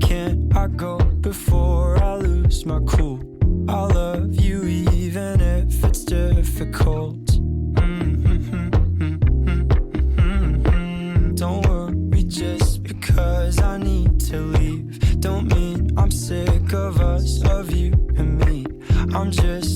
can't I go before I lose my cool? I love you even if it's difficult. Don't worry just because I need to leave. Don't mean I'm sick of us, of you and me. I'm just